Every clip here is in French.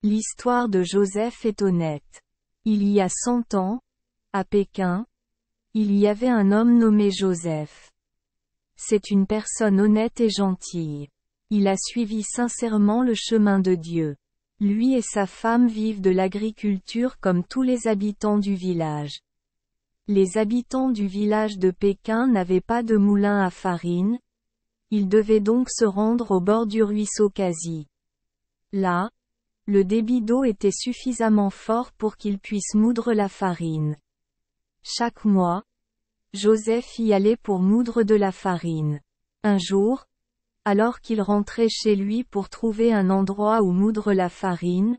L'histoire de Joseph est honnête. Il y a 100 ans, à Pékin, il y avait un homme nommé Joseph. C'est une personne honnête et gentille. Il a suivi sincèrement le chemin de Dieu. Lui et sa femme vivent de l'agriculture comme tous les habitants du village. Les habitants du village de Pékin n'avaient pas de moulin à farine. Ils devaient donc se rendre au bord du ruisseau Kasi. Là, le débit d'eau était suffisamment fort pour qu'ils puissent moudre la farine. Chaque mois, Joseph y allait pour moudre de la farine. Un jour, alors qu'il rentrait chez lui pour trouver un endroit où moudre la farine,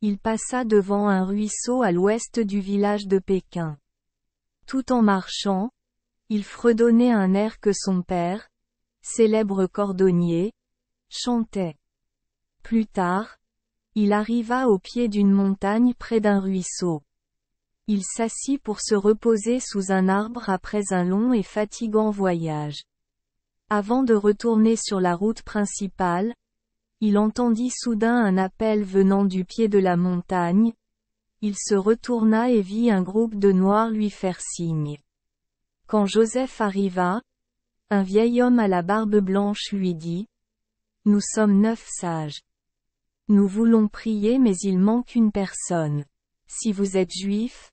il passa devant un ruisseau à l'ouest du village de Pékin. Tout en marchant, il fredonnait un air que son père, célèbre cordonnier, chantait. Plus tard, il arriva au pied d'une montagne près d'un ruisseau. Il s'assit pour se reposer sous un arbre après un long et fatigant voyage. Avant de retourner sur la route principale, il entendit soudain un appel venant du pied de la montagne. Il se retourna et vit un groupe de Noirs lui faire signe. Quand Joseph arriva, un vieil homme à la barbe blanche lui dit : « Nous sommes 9 sages. Nous voulons prier mais il manque une personne. Si vous êtes juif,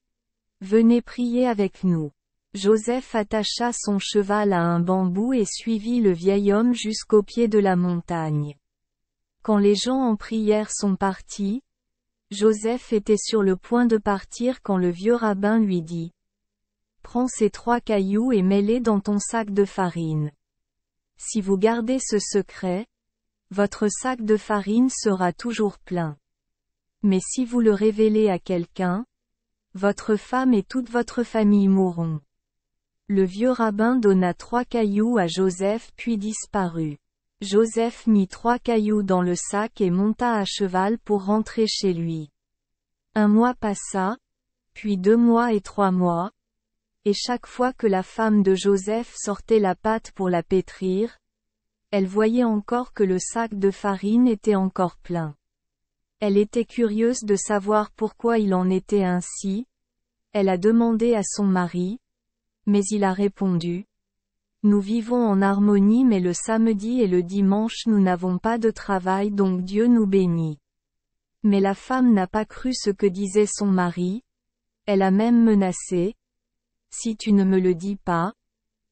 venez prier avec nous. » Joseph attacha son cheval à un bambou et suivit le vieil homme jusqu'au pied de la montagne. Quand les gens en prière sont partis, Joseph était sur le point de partir quand le vieux rabbin lui dit : « Prends ces 3 cailloux et mets-les dans ton sac de farine. Si vous gardez ce secret, votre sac de farine sera toujours plein. Mais si vous le révélez à quelqu'un, votre femme et toute votre famille mourront. » Le vieux rabbin donna 3 cailloux à Joseph puis disparut. Joseph mit 3 cailloux dans le sac et monta à cheval pour rentrer chez lui. 1 mois passa, puis 2 mois et 3 mois, et chaque fois que la femme de Joseph sortait la pâte pour la pétrir, elle voyait encore que le sac de farine était encore plein. Elle était curieuse de savoir pourquoi il en était ainsi. Elle a demandé à son mari, mais il a répondu : « Nous vivons en harmonie mais le samedi et le dimanche nous n'avons pas de travail donc Dieu nous bénit. » Mais la femme n'a pas cru ce que disait son mari. Elle a même menacé : « Si tu ne me le dis pas,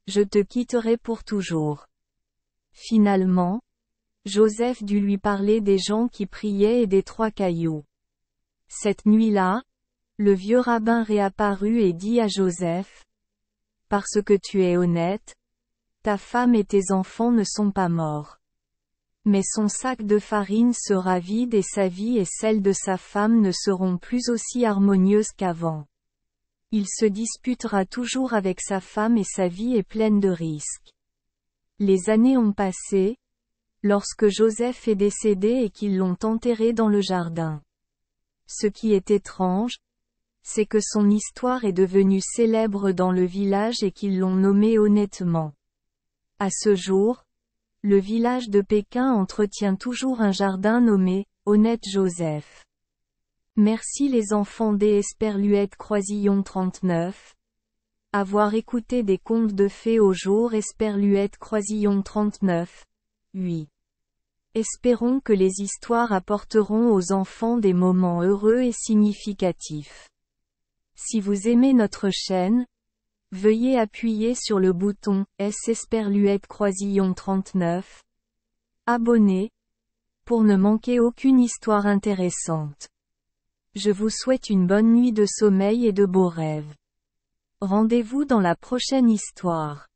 je te quitterai pour toujours. » Finalement, Joseph dut lui parler des gens qui priaient et des 3 cailloux. Cette nuit-là, le vieux rabbin réapparut et dit à Joseph : « Parce que tu es honnête, ta femme et tes enfants ne sont pas morts. Mais son sac de farine sera vide et sa vie et celle de sa femme ne seront plus aussi harmonieuses qu'avant. Il se disputera toujours avec sa femme et sa vie est pleine de risques. » Les années ont passé, lorsque Joseph est décédé et qu'ils l'ont enterré dans le jardin. Ce qui est étrange, c'est que son histoire est devenue célèbre dans le village et qu'ils l'ont nommé honnêtement. À ce jour, le village de Pékin entretient toujours un jardin nommé « Honnête Joseph ». Merci les enfants des Esperluette Croisillon 39. Avoir écouté des contes de fées au jour Esperluette Croisillon 39. 8. Espérons que les histoires apporteront aux enfants des moments heureux et significatifs. Si vous aimez notre chaîne, veuillez appuyer sur le bouton S Esperluette Croisillon 39. Abonner, pour ne manquer aucune histoire intéressante. Je vous souhaite une bonne nuit de sommeil et de beaux rêves. Rendez-vous dans la prochaine histoire.